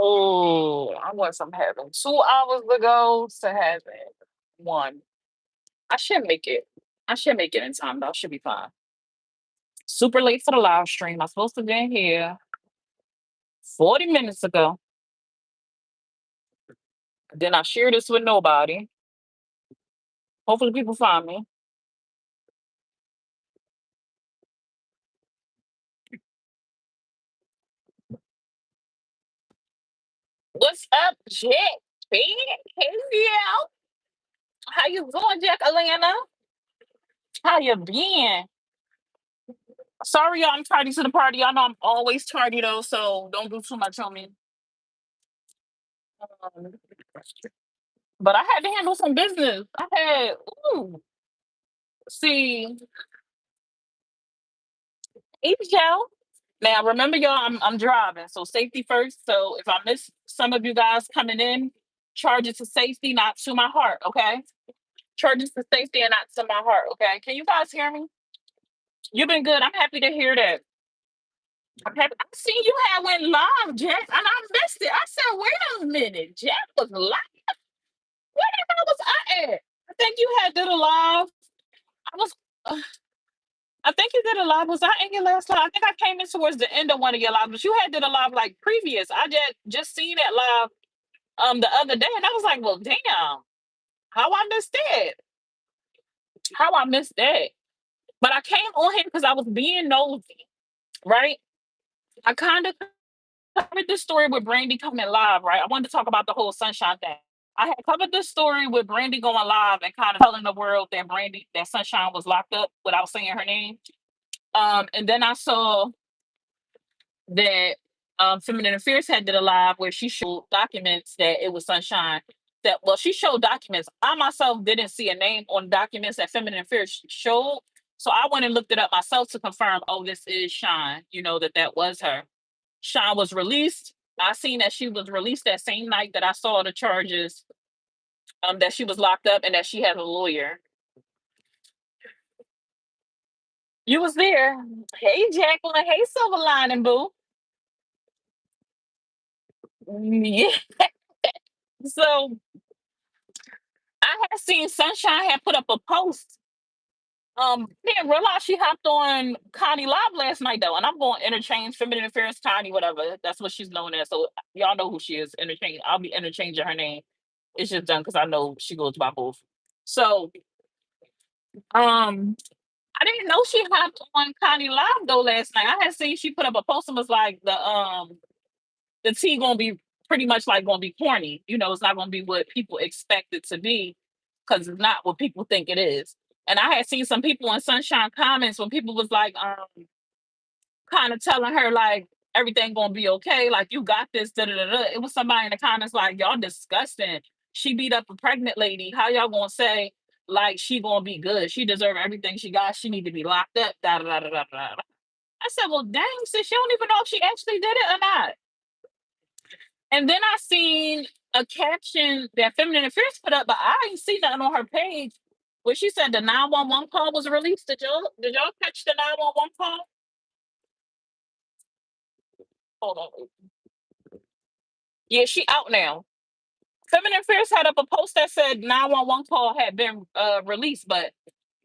Oh, I went from having 2 hours to go to having one. I should make it. I should make it in time though. I should be fine. Super late for the live stream. I'm supposed to be in here 40 minutes ago. Then I share this with nobody. Hopefully people find me. What's up, Jack? Hey, yeah. How you doing, Jack Atlanta? How you been? Sorry, y'all. I'm tardy to the party. Y'all know I'm always tardy though, so don't do too much on me. Um, but I had to handle some business. I had ooh, see, hey, Joe. Now remember, y'all, I'm driving, so safety first. So if I miss some of you guys coming in, charge it to safety, not to my heart. Okay, charge it to safety and not to my heart. Okay, can you guys hear me? You've been good. I'm happy to hear that. I'm happy. I seen you had went live, Jack, and I missed it. I said, wait a minute, Jack was live. Where the hell was I at? I think you had did a live. I was. Uh, I think you did a live. Was I in your last live? I think I came in towards the end of one of your lives, but you had did a live like previous. I just seen that live the other day, and I was like, well, damn, how I missed that? How I missed that? But I came on here because I was being nosy, right? I kind of covered this story with Brandy coming live, right? I wanted to talk about the whole sunshine thing. I had covered this story with Brandy going live and kind of telling the world that that Sunshine was locked up without saying her name. And then I saw that Feminine Affairs had did a live where she showed documents that it was Sunshine. That well, she showed documents. I myself didn't see a name on documents that Feminine Affairs showed, so I went and looked it up myself to confirm. Oh, this is Shine. You know that was her. Shine was released. I seen that she was released that same night that I saw the charges. That she was locked up and that she had a lawyer. You was there. Hey, Jacqueline. Hey, Silver Lining Boo. Yeah. So I had seen Sunshine had put up a post. Didn't realize she hopped on Connie Live last night though, and I'm going to interchange Feminine Affairs Connie, whatever. That's what she's known as. So y'all know who she is. Interchange. I'll be interchanging her name. It's just done because I know she goes by both. So um, I didn't know she hopped on Connie Live though last night. I had seen she put up a post and was like the tea gonna be pretty much like gonna be corny. You know, it's not gonna be what people expect it to be because it's not what people think it is. And I had seen some people in Sunshine comments when people was like kind of telling her like everything gonna be okay, like you got this, da da da da. It was somebody in the comments like y'all disgusting. She beat up a pregnant lady. How y'all gonna say like she gonna be good? She deserve everything she got. She need to be locked up. Da da da da da da. I said, well, dang, sis, she don't even know if she actually did it or not. And then I seen a caption that Feminine Affairs put up, but I ain't see nothing on her page where she said the 911 call was released. Did y'all catch the 911 call? Hold on. Yeah, she out now. Feminine Affairs had up a post that said 911 call had been released, but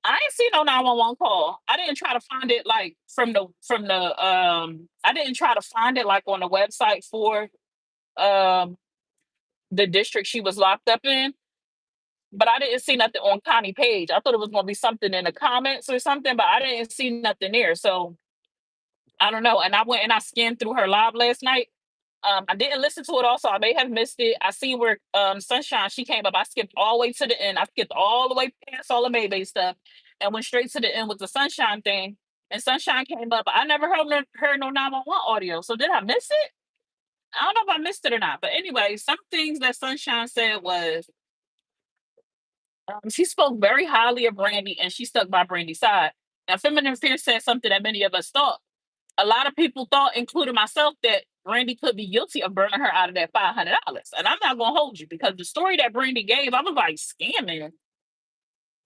I ain't see no 911 call. I didn't try to find it like from the I didn't try to find it like on the website for um the district she was locked up in. But I didn't see nothing on Connie page. I thought it was gonna be something in the comments or something, but I didn't see nothing there. So I don't know. And I went and I skimmed through her live last night. I didn't listen to it also. I may have missed it. I seen where Sunshine she came up. I skipped all the way to the end. I skipped all the way past all the Mayday stuff and went straight to the end with the Sunshine thing. And Sunshine came up. I never heard no 911 audio. So did I miss it? I don't know if I missed it or not. But anyway, some things that Sunshine said was she spoke very highly of Brandy and she stuck by Brandy's side. Now, Feminine Fear said something that many of us thought. A lot of people thought, including myself, that Brandy could be guilty of burning her out of that $500. And I'm not going to hold you because the story that Brandy gave, I was like, scamming.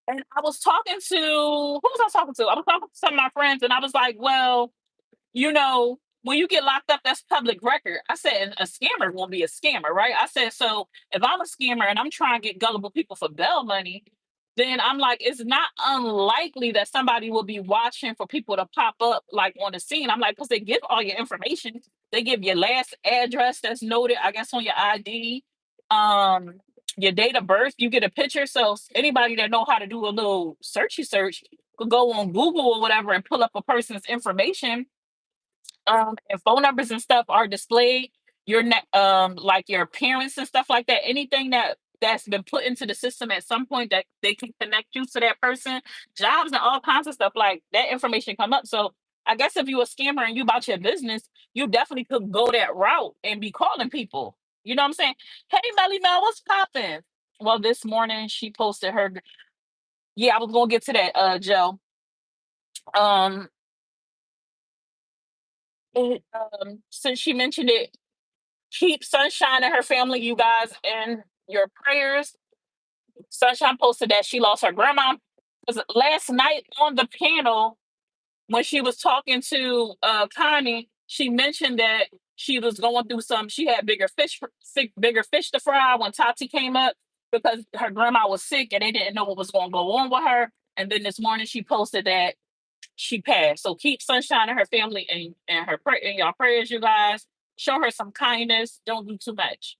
And I was talking to, who was I talking to? I was talking to some of my friends and I was like, well, you know, when you get locked up, that's public record. I said, and a scammer won't be a scammer, right? I said, so if I'm a scammer and I'm trying to get gullible people for bail money, then I'm like, it's not unlikely that somebody will be watching for people to pop up like on the scene. I'm like, because they give all your information. They give your last address that's noted, I guess, on your ID, um, your date of birth. You get a picture, so anybody that know how to do a little searchy search could go on Google or whatever and pull up a person's information, and phone numbers and stuff are displayed, your like your parents and stuff like that, anything that's been put into the system at some point that they can connect you to that person, jobs and all kinds of stuff like that information come up. So I guess if you a scammer and you about your business, you definitely could go that route and be calling people. You know what I'm saying? Hey, Melly Mel, what's popping? Well, this morning she posted her. Yeah, I was gonna get to that, Joe. Um, since she mentioned it, keep Sunshine and her family, you guys, in your prayers. Sunshine posted that she lost her grandma. Because last night on the panel, when she was talking to Connie, she mentioned that she was going through some. She had bigger fish to fry when Tati came up because her grandma was sick and they didn't know what was going to go on with her. And then this morning she posted that she passed. So keep Sunshine and her family in your prayers, you guys. Show her some kindness. Don't do too much.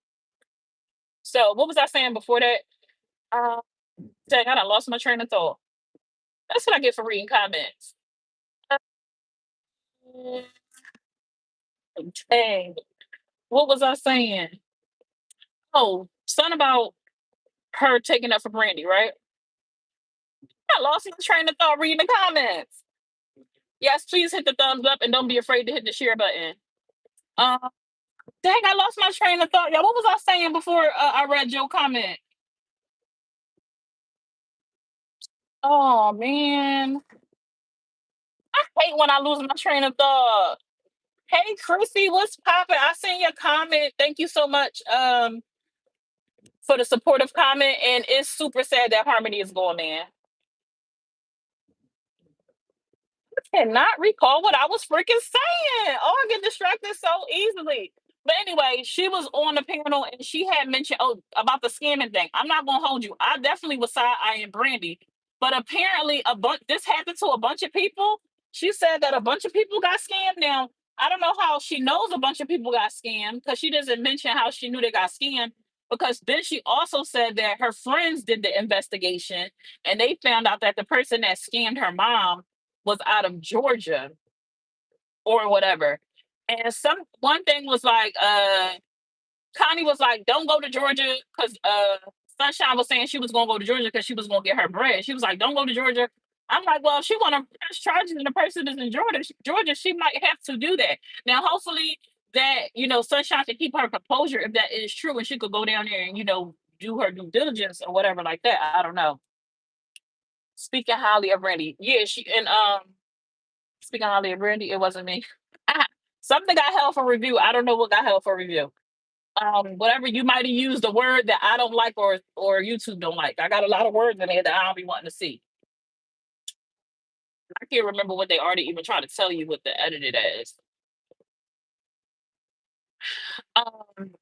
So what was I saying before that? Uh, Dang, I done lost my train of thought. That's what I get for reading comments. Uh, Dang, what was I saying? Oh, something about her taking up for Brandy, right? I lost my train of thought reading the comments. Yes, please hit the thumbs up and don't be afraid to hit the share button. Um, Dang, I lost my train of thought. Yeah, what was I saying before I read your comment? Oh man, I hate when I lose my train of thought. Hey, Chrissy, what's poppin'? I seen your comment. Thank you so much for the supportive comment. And it's super sad that Harmony is going, man. Cannot recall what I was freaking saying. Oh, I get distracted so easily. But anyway, she was on the panel and she had mentioned about the scamming thing. I'm not gonna hold you. I definitely was side eyeing Brandy, but apparently a bunch this happened to a bunch of people. She said that a bunch of people got scammed. Now I don't know how she knows a bunch of people got scammed because she doesn't mention how she knew they got scammed. Because then she also said that her friends did the investigation and they found out that the person that scammed her mom was out of Georgia or whatever. And some one thing was like, Connie was like, "Don't go to Georgia," because Sunshine was saying she was gonna go to Georgia because she was gonna get her bread. She was like, "Don't go to Georgia." I'm like, well, if she want to press charges and the person is in Georgia, she might have to do that. Now, hopefully, that Sunshine can keep her composure if that is true, and she could go down there and do her due diligence or whatever like that. I don't know. Speaking highly of Brandy, yeah, she and speaking highly of Brandy, it wasn't me. Something got held for review. I don't know what got held for review. Whatever you might have used a word that I don't like or YouTube don't like. I got a lot of words in there that I don't be wanting to see. I can't remember what they already even tried to tell you what the edited as.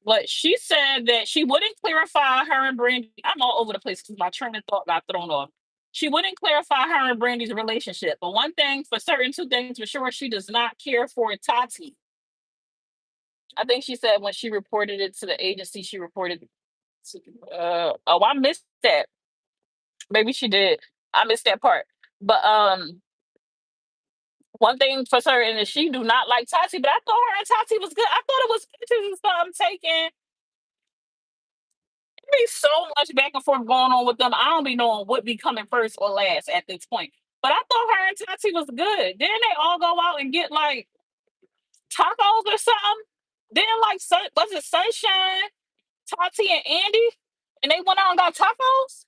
But she said that she wouldn't clarify her and Brandy. I'm all over the place because my train of thought got thrown off. She wouldn't clarify her and Brandy's relationship. But one thing for certain, two things for sure, she does not care for Tati. I think she said when she reported it to the agency, she reported. Oh, I missed that. Maybe she did. I missed that part. But one thing for certain is she do not like Tati. But I thought her and Tati was good. I thought it was pictures and stuff taken. Be so much back and forth going on with them. I don't be knowing what be coming first or last at this point. But I thought her and Tati was good. Then they all go out and get like tacos or something. Then like was it Sunshine, Tati, and Andy? And they went out and got tacos?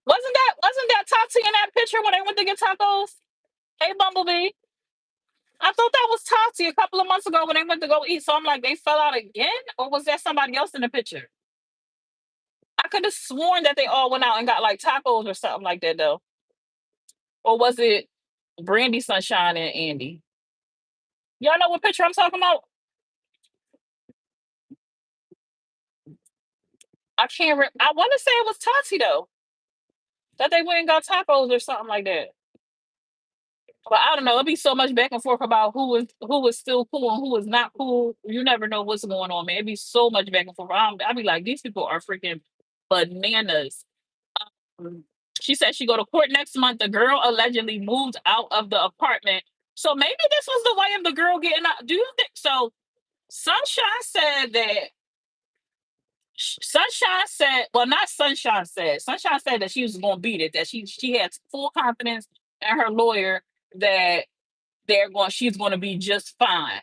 Wasn't that Tati in that picture when they went to get tacos? Hey Bumblebee. I thought that was Tati a couple of months ago when they went to go eat. So I'm like, they fell out again? Or was that somebody else in the picture? I could have sworn that they all went out and got like tacos or something like that though. Or was it Brandy, Sunshine, and Andy? Y'all know what picture I'm talking about? I can't. I want to say it was Tati though. That they went and got tacos or something like that. But I don't know. It'd be so much back and forth about who was still cool and who was not cool. You never know what's going on, man. It'd be so much back and forth. I'd be like, these people are freaking bananas. Mm. She said she go to court next month. The girl allegedly moved out of the apartment. So maybe this was the way of the girl getting out. Do you think so? Sunshine said that Sunshine said, well, not Sunshine said. Sunshine said that she was going to beat it. That she had full confidence in her lawyer that she's going to be just fine.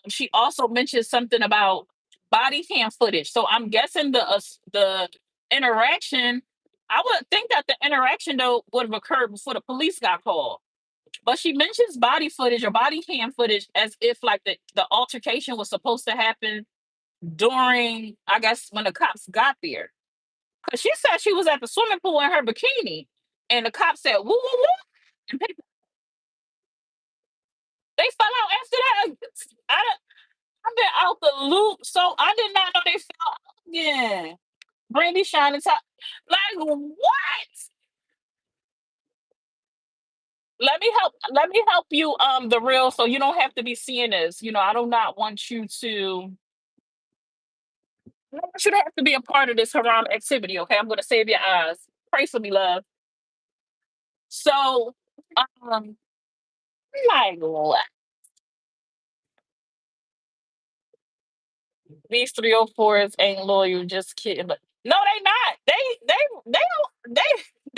She also mentioned something about body cam footage. So I'm guessing the interaction. I would think that the interaction though would have occurred before the police got called. But she mentions body footage or body cam footage as if like the altercation was supposed to happen during, I guess, when the cops got there. Because she said she was at the swimming pool in her bikini, and the cops said, woo, woo, woo, and they fell out after that. I've been out the loop, so I did not know they fell out again. Brandy shining top. Like, what? Let me help you the real so you don't have to be seeing this. I do not want you to I don't want you to have to be a part of this haram activity, okay? I'm gonna save your eyes. Pray for me, love. So like what? These 304s ain't loyal, just kidding. But no, they not. They don't they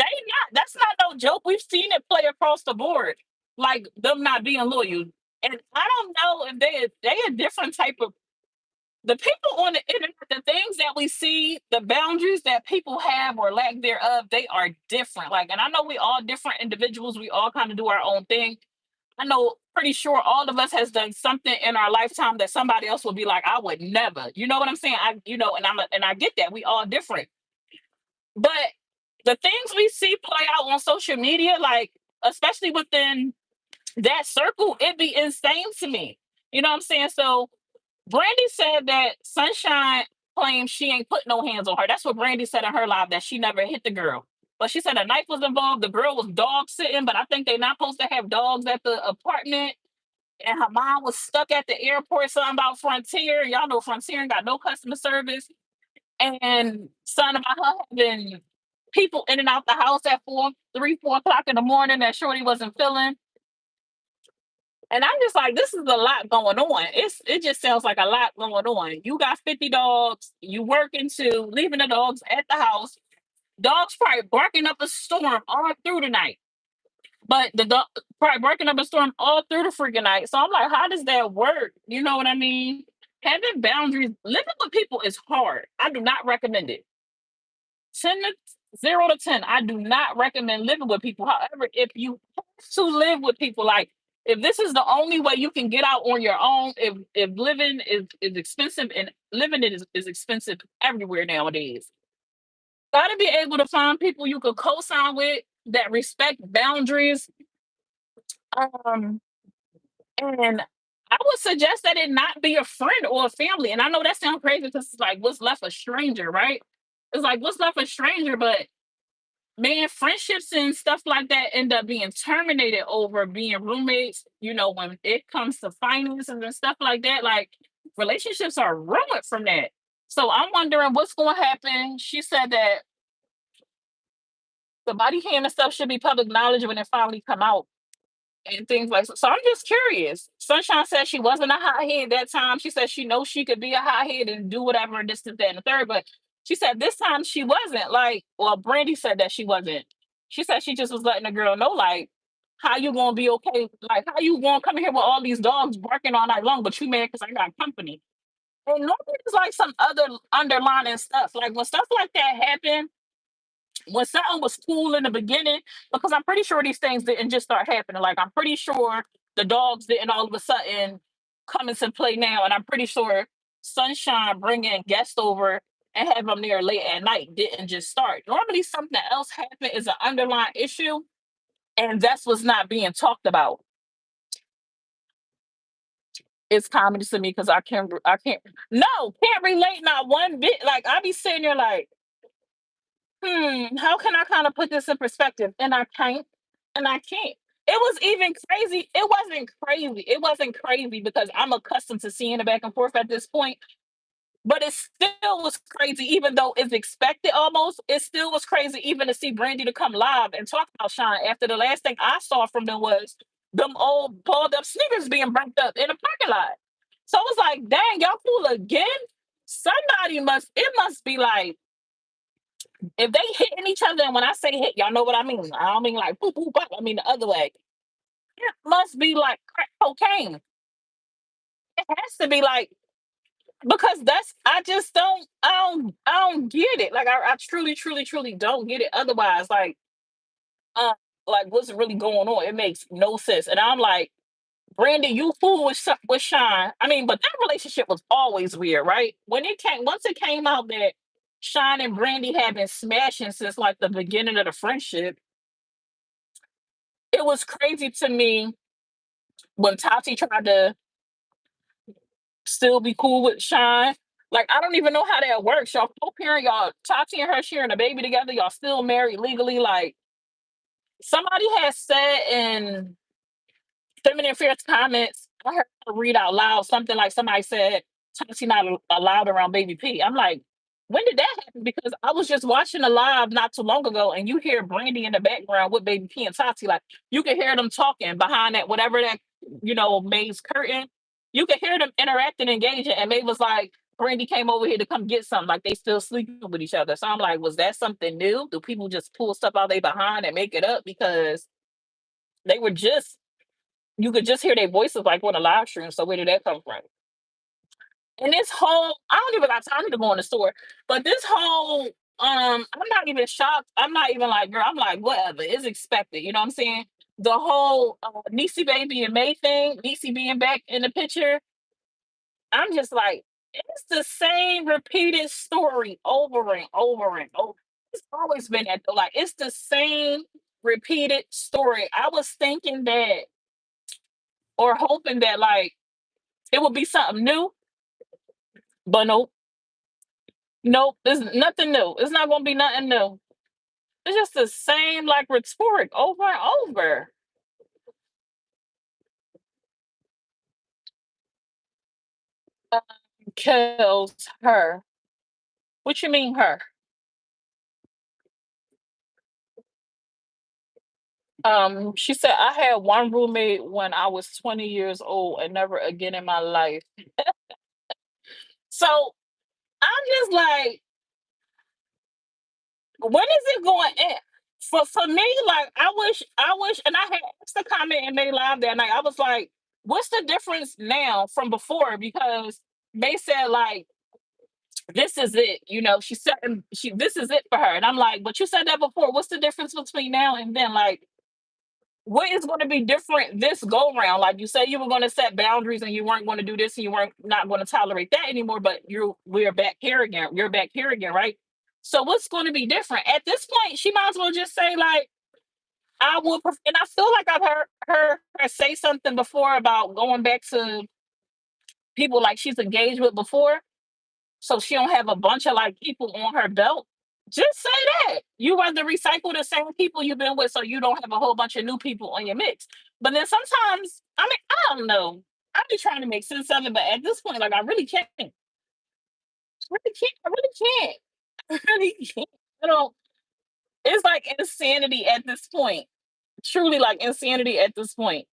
not. That's not no joke. We've seen it play across the board. Like them not being loyal. And I don't know if they a different type of the people on the internet, the things that we see, the boundaries that people have or lack thereof, they are different. Like, and I know we all different individuals, we all kind of do our own thing. I know pretty sure all of us has done something in our lifetime that somebody else would be like, I would never. You know what I'm saying? And I get that. We all different. But the things we see play out on social media, like especially within that circle, it'd be insane to me. You know what I'm saying? So Brandy said that Sunshine claims she ain't put no hands on her. That's what Brandy said in her live, that she never hit the girl. But she said a knife was involved. The girl was dog sitting, but I think they're not supposed to have dogs at the apartment. And her mom was stuck at the airport. Something about Frontier. Y'all know Frontier ain't got no customer service. And something about her having people in and out the house at 4 o'clock in the morning that Shorty wasn't feeling. And I'm just like, this is a lot going on. It just sounds like a lot going on. You got 50 dogs, you working too, leaving the dogs at the house. Dogs probably barking up a storm all through the night. But the dog probably barking up a storm all through the freaking night. So I'm like, how does that work? You know what I mean? Having boundaries, living with people is hard. I do not recommend it. 10 to 0 to 10. I do not recommend living with people. However, if you have to live with people, like if this is the only way you can get out on your own, if living is expensive and living is expensive everywhere nowadays. Gotta be able to find people you could co-sign with that respect boundaries. Um and I would suggest that it not be a friend or a family. And I know that sounds crazy because it's like what's left a stranger, right? It's like what's left a stranger, but man, friendships and stuff like that end up being terminated over being roommates. When it comes to finances and stuff like that, like relationships are ruined from that. So I'm wondering what's going to happen. She said that the body cam and stuff should be public knowledge when it finally come out and things like so. I'm just curious. Sunshine said she wasn't a hothead that time. She said she knows she could be a hothead and do whatever and this, that, and the third. But she said this time she wasn't. Like, well, Brandy said that she wasn't. She said she just was letting the girl know, like, how you gonna be okay? Like, how you gonna come here with all these dogs barking all night long, but you mad because I got company? And normally it's like some other underlining stuff. Like when stuff like that happen, when something was cool in the beginning, because I'm pretty sure these things didn't just start happening. Like I'm pretty sure the dogs didn't all of a sudden come into play now, and I'm pretty sure Sunshine bringing guests over and have them there late at night didn't just start. Normally, something else happened is an underlying issue, and that's what's not being talked about. It's comedy to me because I can't no, can't relate not one bit. Like I be sitting there like, how can I kind of put this in perspective? And I can't, and I can't. It was even crazy. It wasn't crazy. It wasn't crazy because I'm accustomed to seeing it back and forth at this point. But it still was crazy, even though it's expected almost. It still was crazy even to see Brandy to come live and talk about Sean after the last thing I saw from them was them old balled up sneakers being burnt up in a parking lot. So I was like, dang, y'all cool again? Somebody must, it must be like, if they hitting each other, and when I say hit, y'all know what I mean. I don't mean like boop, boop, bop. I mean the other way. It must be like crack cocaine. It has to be like, because that's I just don't get it. Like I truly, truly, truly don't get it. Otherwise, uh like what's really going on? It makes no sense. And I'm like, Brandy, you fool with Sean. I mean, but that relationship was always weird, right? When it came once it came out that Sean and Brandy had been smashing since like the beginning of the friendship, it was crazy to me when Tati tried to still be cool with Sean. Like, I don't even know how that works. Y'all co-parent, y'all, Tati and her sharing a baby together. Y'all still married legally. Like, somebody has said in Feminine Affairs comments, I heard her read out loud something like somebody said, Tati not allowed around baby P. I'm like, when did that happen? Because I was just watching a live not too long ago, and you hear Brandy in the background with baby P and Tati. Like, you can hear them talking behind that, whatever that, May's curtain. You can hear them interacting, engaging. And May was like, Brandy came over here to come get something. Like, they still sleeping with each other. So I'm like, was that something new? Do people just pull stuff out they behind and make it up? Because they were just you could just hear their voices like on a live stream. So where did that come from? And this whole, I don't even got time to go in the store, but this whole, I'm not even shocked. I'm not even like, girl, I'm like, whatever, it's expected. You know what I'm saying? The whole Niecy baby and May thing, Niecy being back in the picture, I'm just like, it's the same repeated story over and over and over. It's always been that, like, it's the same repeated story. I was thinking that, or hoping that, like, it would be something new, but nope, nope. There's nothing new. It's not gonna be nothing new. It's just the same like rhetoric over and over. Um, Kills her. What you mean her? She said I had one roommate when I was 20 years old and never again in my life. So I'm just like, when is it going in? For me, like I wish, and I had asked the comment and made live that night. I was like, what's the difference now from before? Because they said like this is it, she said she this is it for her. And I'm like, but you said that before. What's the difference between now and then? Like, what is going to be different this go round? Like you said you were going to set boundaries and you weren't going to do this and you weren't not going to tolerate that anymore, but we're back here again. You're back here again, right? So what's going to be different? At this point, she might as well just say like, and I feel like I've heard her say something before about going back to people like she's engaged with before, so she don't have a bunch of like people on her belt. Just say that you rather recycle the same people you've been with, so you don't have a whole bunch of new people on your mix. But then sometimes, I mean, I don't know. I'm just trying to make sense of it, but at this point, like, I really can't. I really can't. I really can't. I really can't. I don't. It's like insanity at this point. Truly, like insanity at this point.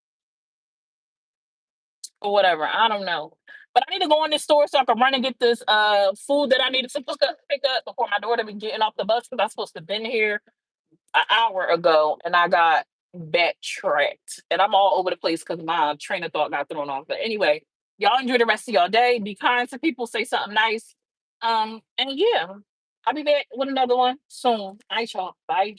Or whatever. I don't know. But I need to go in this store so I can run and get this food that I needed to pick up before my daughter be getting off the bus because I'm supposed to been here an hour ago and I got backtracked. And I'm all over the place because my train of thought got thrown off. But anyway, y'all enjoy the rest of y'all day. Be kind to people, say something nice. And yeah, I'll be back with another one soon. All right, y'all. Bye.